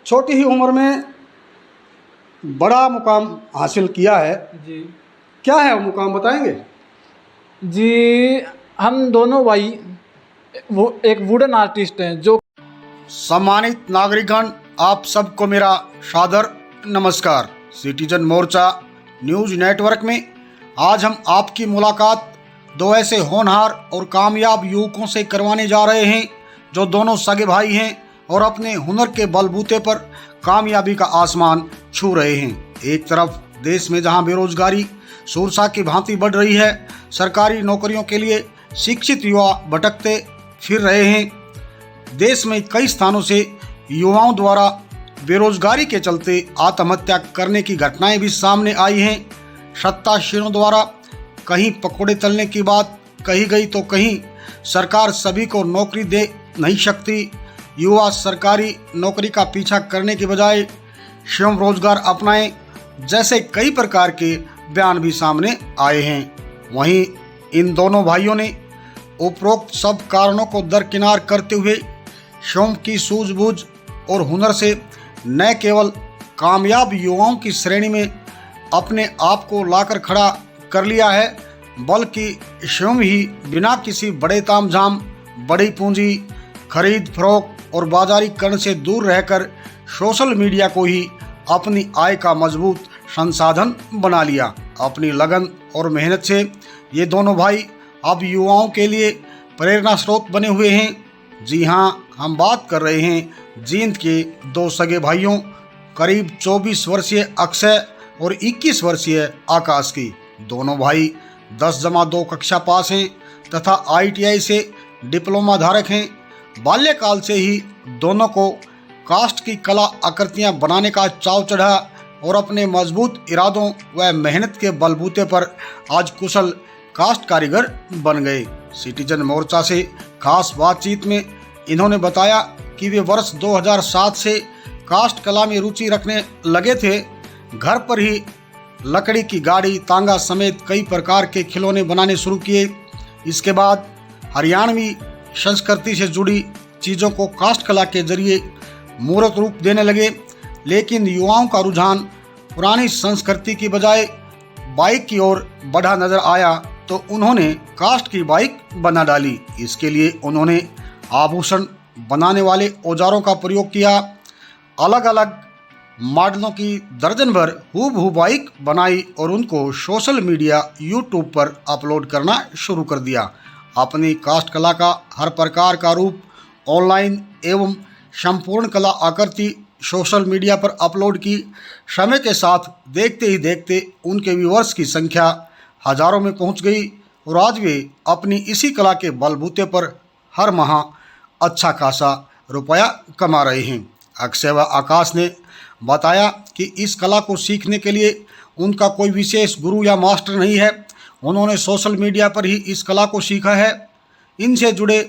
छोटी ही उम्र में बड़ा मुकाम हासिल किया है जी। क्या है वो मुकाम बताएंगे? जी, हम दोनों भाई वो एक वुडन आर्टिस्ट हैं जो। सम्मानित नागरिकगण, आप सबको मेरा सादर नमस्कार। सिटीजन मोर्चा न्यूज नेटवर्क में आज हम आपकी मुलाकात दो ऐसे होनहार और कामयाब युवकों से करवाने जा रहे हैं जो दोनों सगे भाई हैं और अपने हुनर के बलबूते पर कामयाबी का आसमान छू रहे हैं। एक तरफ देश में जहां बेरोजगारी शूरसा की भांति बढ़ रही है, सरकारी नौकरियों के लिए शिक्षित युवा भटकते फिर रहे हैं। देश में कई स्थानों से युवाओं द्वारा बेरोजगारी के चलते आत्महत्या करने की घटनाएं भी सामने आई हैं। सत्ताशीनों द्वारा कहीं पकौड़े तलने की बात कही गई तो कहीं सरकार सभी को नौकरी दे नहीं सकती। युवा सरकारी नौकरी का पीछा करने के बजाय स्वयं रोजगार अपनाएं, जैसे कई प्रकार के बयान भी सामने आए हैं। वहीं इन दोनों भाइयों ने उपरोक्त सब कारणों को दरकिनार करते हुए स्वयं की सूझबूझ और हुनर से न केवल कामयाब युवाओं की श्रेणी में अपने आप को लाकर खड़ा कर लिया है, बल्कि स्वयं ही बिना किसी बड़े तामझाम, बड़ी पूंजी, खरीद फरोख्त और बाजारीकरण से दूर रहकर सोशल मीडिया को ही अपनी आय का मजबूत संसाधन बना लिया। अपनी लगन और मेहनत से ये दोनों भाई अब युवाओं के लिए प्रेरणा स्रोत बने हुए हैं। जी हाँ, हम बात कर रहे हैं जींद के दो सगे भाइयों करीब 24 वर्षीय अक्षय और 21 वर्षीय आकाश की। दोनों भाई 10-2 कक्षा पास हैं तथा ITI से डिप्लोमा धारक हैं। बाल्यकाल से ही दोनों को कास्ट की कला आकृतियां बनाने का चाव चढ़ा और अपने मजबूत इरादों व मेहनत के बलबूते पर आज कुशल कास्ट कारीगर बन गए। सिटीजन मोर्चा से खास बातचीत में इन्होंने बताया कि वे वर्ष 2007 से कास्ट कला में रुचि रखने लगे थे। घर पर ही लकड़ी की गाड़ी, तांगा समेत कई प्रकार के खिलौने बनाने शुरू किए। इसके बाद हरियाणवी संस्कृति से जुड़ी चीज़ों को कास्ट कला के जरिए मूर्त रूप देने लगे। लेकिन युवाओं का रुझान पुरानी संस्कृति की बजाय बाइक की ओर बढ़ा नजर आया तो उन्होंने कास्ट की बाइक बना डाली। इसके लिए उन्होंने आभूषण बनाने वाले औजारों का प्रयोग किया। अलग अलग मॉडलों की दर्जन भर हूबहू बाइक बनाई और उनको सोशल मीडिया यूट्यूब पर अपलोड करना शुरू कर दिया। अपनी कास्ट कला का हर प्रकार का रूप ऑनलाइन एवं संपूर्ण कला आकृति सोशल मीडिया पर अपलोड की। समय के साथ देखते ही देखते उनके व्यूअर्स की संख्या हजारों में पहुंच गई और आज वे अपनी इसी कला के बलबूते पर हर माह अच्छा खासा रुपया कमा रहे हैं। अक्षय व आकाश ने बताया कि इस कला को सीखने के लिए उनका कोई विशेष गुरु या मास्टर नहीं है। उन्होंने सोशल मीडिया पर ही इस कला को सीखा है। इनसे जुड़े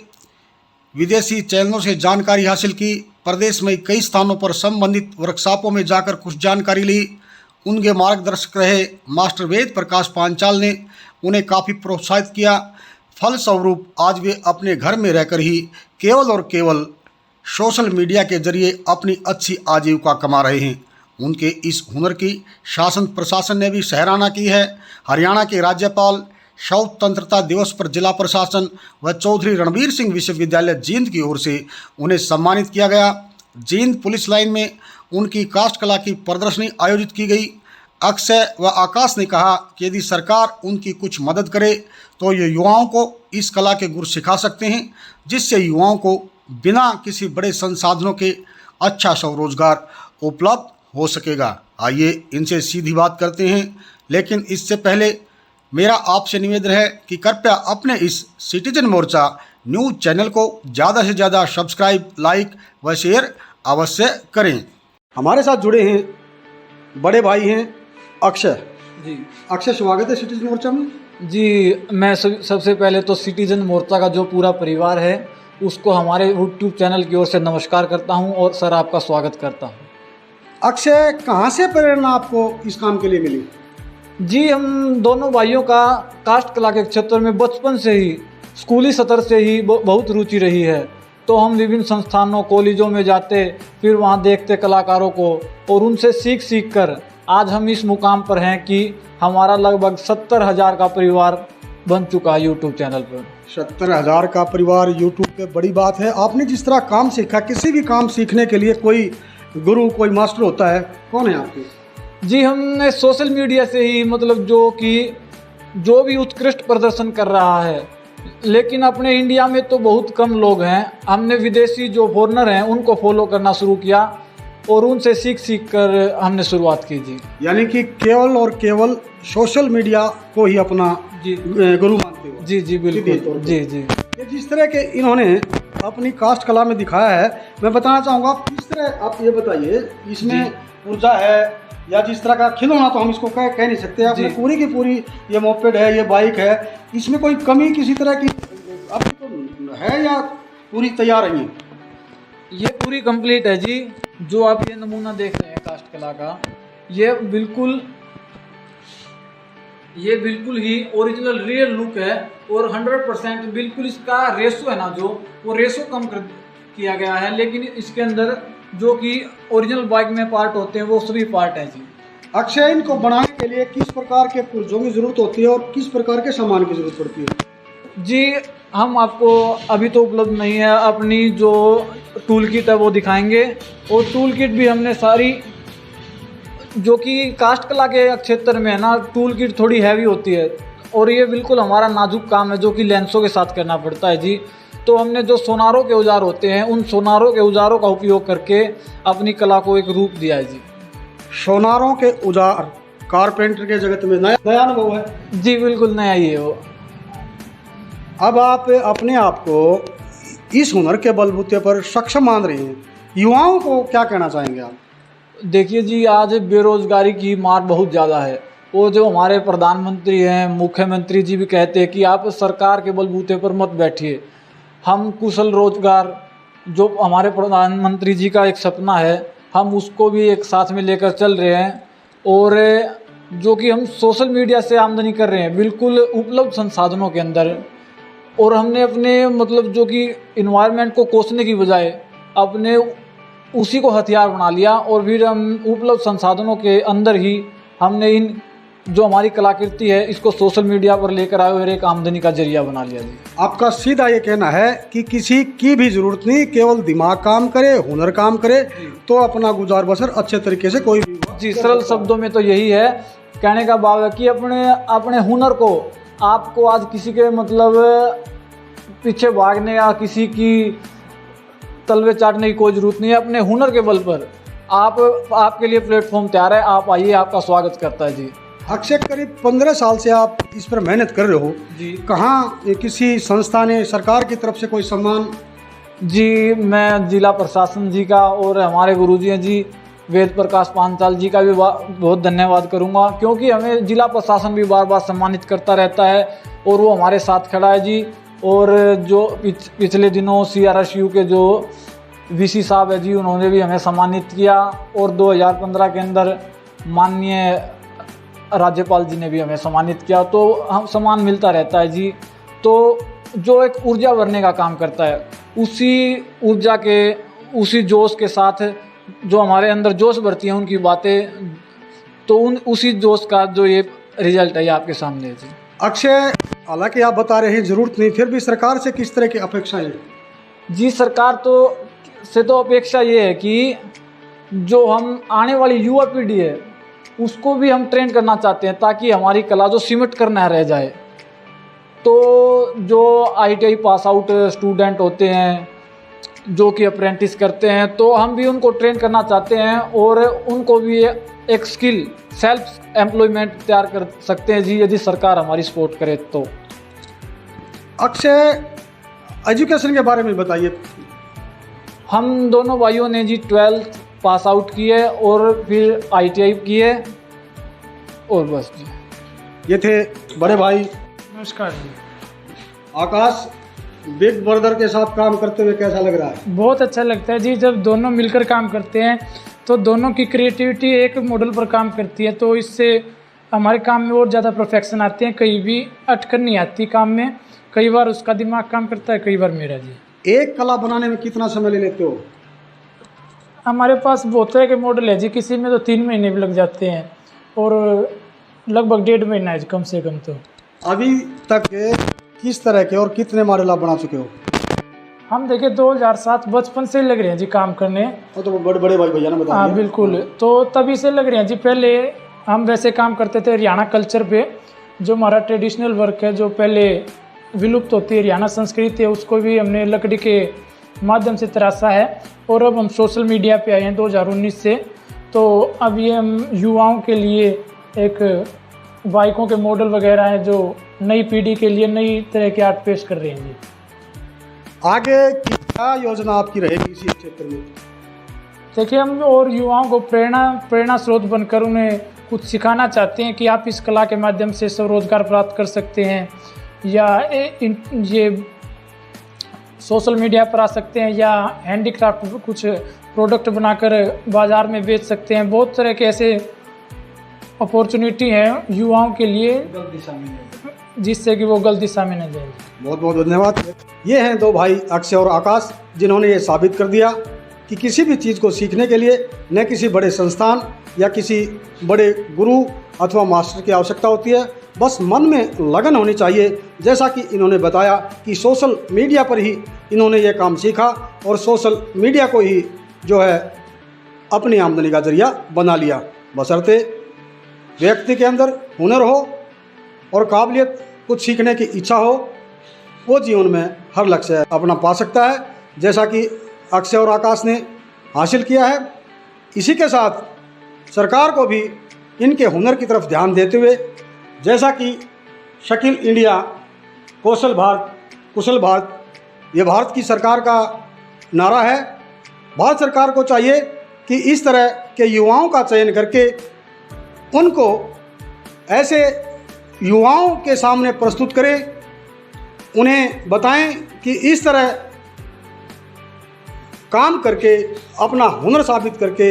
विदेशी चैनलों से जानकारी हासिल की। प्रदेश में कई स्थानों पर संबंधित वर्कशॉपों में जाकर कुछ जानकारी ली। उनके मार्गदर्शक रहे मास्टर वेद प्रकाश पांचाल ने उन्हें काफ़ी प्रोत्साहित किया। फलस्वरूप आज वे अपने घर में रहकर ही केवल और केवल सोशल मीडिया के जरिए अपनी अच्छी आजीविका कमा रहे हैं। उनके इस हुनर की शासन प्रशासन ने भी सराहना की है। हरियाणा के राज्यपाल स्वतंत्रता दिवस पर जिला प्रशासन व चौधरी रणबीर सिंह विश्वविद्यालय जींद की ओर से उन्हें सम्मानित किया गया। जींद पुलिस लाइन में उनकी कास्ट कला की प्रदर्शनी आयोजित की गई। अक्षय व आकाश ने कहा कि यदि सरकार उनकी कुछ मदद करे तो ये युवाओं को इस कला के गुर सिखा सकते हैं, जिससे युवाओं को बिना किसी बड़े संसाधनों के अच्छा स्वरोजगार उपलब्ध हो सकेगा। आइए इनसे सीधी बात करते हैं, लेकिन इससे पहले मेरा आपसे निवेदन है कि कृपया अपने इस सिटीजन मोर्चा न्यूज़ चैनल को ज़्यादा से ज़्यादा सब्सक्राइब, लाइक व शेयर अवश्य करें। हमारे साथ जुड़े हैं बड़े भाई हैं अक्षय जी। अक्षय, स्वागत है सिटीजन मोर्चा में। जी, मैं सबसे पहले तो सिटीजन मोर्चा का जो पूरा परिवार है उसको हमारे यूट्यूब चैनल की ओर से नमस्कार करता हूं और सर आपका स्वागत करता हूं। अक्षय, कहाँ से प्रेरणा आपको इस काम के लिए मिली? जी, हम दोनों भाइयों का कास्ट कला के क्षेत्र में बचपन से ही स्कूली स्तर से ही बहुत रुचि रही है तो हम विभिन्न संस्थानों कॉलेजों में जाते, फिर वहाँ देखते कलाकारों को और उनसे सीख कर आज हम इस मुकाम पर हैं कि हमारा लगभग 70,000 का परिवार बन चुका है यूट्यूब चैनल पर। 70,000 का परिवार यूट्यूब पे बड़ी बात है। आपने जिस तरह काम सीखा, किसी भी काम सीखने के लिए कोई गुरु, कोई मास्टर होता है, कौन है आपके? जी, हमने सोशल मीडिया से ही मतलब जो भी उत्कृष्ट प्रदर्शन कर रहा है, लेकिन अपने इंडिया में तो बहुत कम लोग हैं। हमने विदेशी जो फॉरेनर हैं उनको फॉलो करना शुरू किया और उनसे सीख कर हमने शुरुआत की जी। यानी कि केवल और केवल सोशल मीडिया को ही अपना जी गुरु मानते हो? जी जी बिल्कुल जी जी। ये जिस तरह के इन्होंने अपनी कास्ट कला में दिखाया है, मैं बताना चाहूँगा किस तरह, आप ये बताइए, इसमें ऊर्जा है या जिस तरह का खिलौना तो हम इसको कह नहीं सकते, आपने पूरी की पूरी, ये मोपेड है, ये बाइक है, इसमें कोई कमी किसी तरह की अभी तो है या पूरी तैयार है? ये पूरी कंप्लीट है जी। जो आप ये नमूना देख रहे हैं कास्ट कला का, ये बिल्कुल ही ओरिजिनल रियल लुक है और 100% बिल्कुल इसका रेशो है ना, जो वो रेशो कम कर किया गया है, लेकिन इसके अंदर जो कि ओरिजिनल बाइक में पार्ट होते हैं वो सभी पार्ट हैं जी। अक्षय, इनको बनाने के लिए किस प्रकार के पुर्जों की जरूरत होती है और किस प्रकार के सामान की जरूरत पड़ती है? जी, हम आपको अभी तो उपलब्ध नहीं है, अपनी जो टूल किट है वो दिखाएंगे। और टूल किट भी हमने सारी, जो कि कास्ट कला के क्षेत्र में है ना, टूल किट थोड़ी हैवी होती है और ये बिल्कुल हमारा नाजुक काम है जो कि लेंसों के साथ करना पड़ता है जी। तो हमने जो सोनारों के औजार होते हैं, उन सोनारों के औजारों का उपयोग करके अपनी कला को एक रूप दिया है जी। सोनारों के औजार कारपेंटर के जगत में नया अनुभव है जी, बिल्कुल नया ही है वो। अब आप अपने आप को इस हुनर के बलबूते पर सक्षम मान रहे हैं, युवाओं को क्या कहना चाहेंगे आप? देखिए जी, आज बेरोजगारी की मार बहुत ज़्यादा है और जो हमारे प्रधानमंत्री हैं, मुख्यमंत्री जी भी कहते हैं कि आप सरकार के बलबूते पर मत बैठिए, हम कुशल रोजगार, जो हमारे प्रधानमंत्री जी का एक सपना है, हम उसको भी एक साथ में लेकर चल रहे हैं। और जो कि हम सोशल मीडिया से आमदनी कर रहे हैं बिल्कुल उपलब्ध संसाधनों के अंदर, और हमने अपने मतलब जो कि इन्वायरमेंट को कोसने की बजाय अपने उसी को हथियार बना लिया और फिर हम उपलब्ध संसाधनों के अंदर ही हमने इन जो हमारी कलाकृति है इसको सोशल मीडिया पर लेकर आए और एक आमदनी का जरिया बना लिया जी। आपका सीधा ये कहना है कि किसी की भी जरूरत नहीं, केवल दिमाग काम करे, हुनर काम करे तो अपना गुजार बसर अच्छे तरीके से कोई भी जी। सरल शब्दों में तो यही है, कहने का भाव है कि अपने हुनर को, आपको आज किसी के मतलब पीछे भागने या किसी की तलवे चाटने की कोई जरूरत नहीं है। अपने हुनर के बल पर आपके लिए प्लेटफॉर्म तैयार है, आप आइए, आपका स्वागत करता है जी। अक्षय, करीब 15 साल से आप इस पर मेहनत कर रहे हो जी। कहाँ किसी संस्था ने, सरकार की तरफ से कोई सम्मान? जी, मैं जिला प्रशासन जी का और हमारे गुरुजी हैं जी वेद प्रकाश पांचाल जी का भी बहुत धन्यवाद करूंगा, क्योंकि हमें जिला प्रशासन भी बार बार सम्मानित करता रहता है और वो हमारे साथ खड़ा है जी। और जो पिछले दिनों CRSU के जो VC साहब है जी, उन्होंने भी हमें सम्मानित किया और 2015 के अंदर माननीय राज्यपाल जी ने भी हमें सम्मानित किया। तो हम सम्मान मिलता रहता है जी। तो जो एक ऊर्जा भरने का काम करता है, उसी ऊर्जा के, उसी जोश के साथ जो हमारे अंदर जोश भरती है उनकी बातें, तो उसी जोश का जो ये रिजल्ट है ये आपके सामने है जी। अक्षय, हालांकि आप बता रहे हैं जरूरत नहीं, फिर भी सरकार से किस तरह की अपेक्षाएं हैं? जी, सरकार से तो अपेक्षा ये है कि जो हम आने वाली युवा पीढ़ी है उसको भी हम ट्रेन करना चाहते हैं, ताकि हमारी कला जो सिमट कर न रह जाए। तो जो ITI पास आउट स्टूडेंट होते हैं, जो कि अप्रेंटिस करते हैं, तो हम भी उनको ट्रेन करना चाहते हैं और उनको भी एक स्किल, सेल्फ एम्प्लॉयमेंट तैयार कर सकते हैं जी, यदि सरकार हमारी सपोर्ट करे तो। अक्षय, एजुकेशन के बारे में बताइए। हम दोनों भाइयों ने जी 12th पास आउट की है और फिर ITI की है और बस जी। ये थे बड़े भाई। नमस्कार जी। आकाश, बिग ब्रदर के साथ काम करते हुए कैसा लग रहा है? बहुत अच्छा लगता है जी, जब दोनों मिलकर काम करते हैं तो दोनों की क्रिएटिविटी एक मॉडल पर काम करती है, तो इससे हमारे काम में और ज़्यादा परफेक्शन आते हैं, कहीं भी अटकन नहीं आती काम में। कई बार उसका दिमाग काम करता है, कई बार मेरा जी। एक कला बनाने में कितना समय ले लेते हो? हमारे पास बहुत तरह के मॉडल है जी, किसी में तो 3 महीने भी लग जाते हैं और लगभग 1.5 महीना है कम से कम। तो अभी तक किस तरह के और कितने मॉडल आप बना चुके हो? हम देखें 2007 बचपन से लग रहे हैं जी काम करने। तो बड़े बड़े भाई भैया ने बताया। हाँ बिल्कुल, तो तभी से लग रहे हैं जी। पहले हम वैसे काम करते थे हरियाणा कल्चर पे, जो हमारा ट्रेडिशनल वर्क है, जो पहले विलुप्त होती है हरियाणा संस्कृति है, उसको भी हमने लकड़ी के माध्यम से तराशा है। और अब हम सोशल मीडिया पे आए हैं 2019 से। तो अब ये हम युवाओं के लिए एक बाइकों के मॉडल वगैरह हैं जो नई पीढ़ी के लिए नई तरह के आर्ट पेश कर रहे हैं जी। आगे की क्या योजना आपकी रहेगी इसी क्षेत्र में? देखिए, हम और युवाओं को प्रेरणा स्रोत बनकर उन्हें कुछ सिखाना चाहते हैं कि आप इस कला के माध्यम से स्वरोजगार प्राप्त कर सकते हैं, या ये सोशल मीडिया पर आ सकते हैं, या हैंडीक्राफ्ट कुछ प्रोडक्ट बनाकर बाज़ार में बेच सकते हैं। बहुत तरह के ऐसे अपॉर्चुनिटी हैं युवाओं के लिए, गलत दिशा में जिससे कि वो गलत दिशा में न जाए। बहुत बहुत धन्यवाद। ये हैं दो भाई अक्षय और आकाश, जिन्होंने ये साबित कर दिया कि किसी भी चीज़ को सीखने के लिए न किसी बड़े संस्थान या किसी बड़े गुरु अथवा मास्टर की आवश्यकता होती है, बस मन में लगन होनी चाहिए। जैसा कि इन्होंने बताया कि सोशल मीडिया पर ही इन्होंने ये काम सीखा और सोशल मीडिया को ही जो है अपनी आमदनी का जरिया बना लिया, बशर्ते व्यक्ति के अंदर हुनर हो और काबिलियत, कुछ सीखने की इच्छा हो, वो जीवन में हर लक्ष्य अपना पा सकता है, जैसा कि अक्षय और आकाश ने हासिल किया है। इसी के साथ सरकार को भी इनके हुनर की तरफ ध्यान देते हुए, जैसा कि स्किल इंडिया, कौशल भारत, कुशल भारत, ये भारत की सरकार का नारा है। भारत सरकार को चाहिए कि इस तरह के युवाओं का चयन करके उनको ऐसे युवाओं के सामने प्रस्तुत करें, उन्हें बताएं कि इस तरह काम करके अपना हुनर साबित करके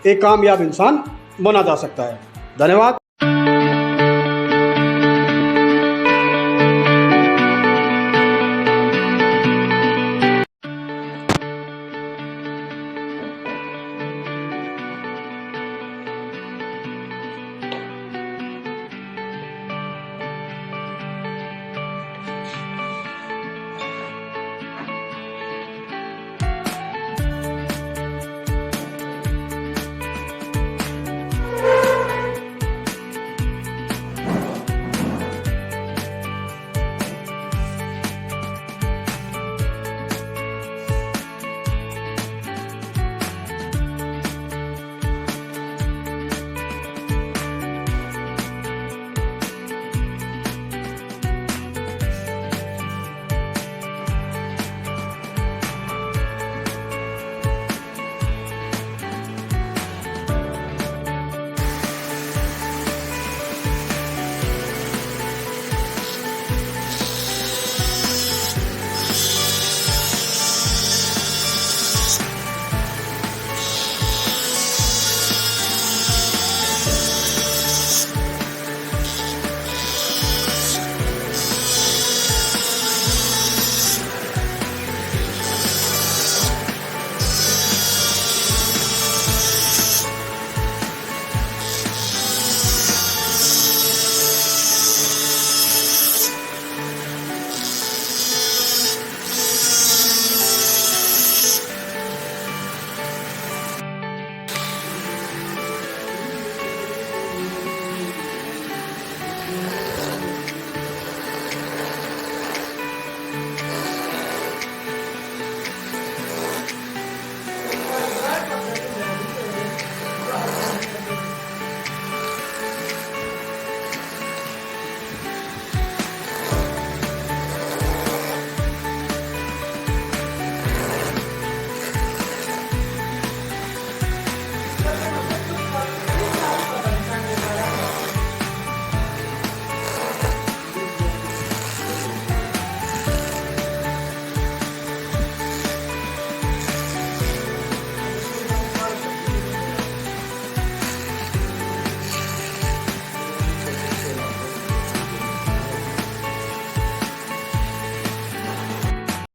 एक कामयाब इंसान बना जा सकता है। धन्यवाद।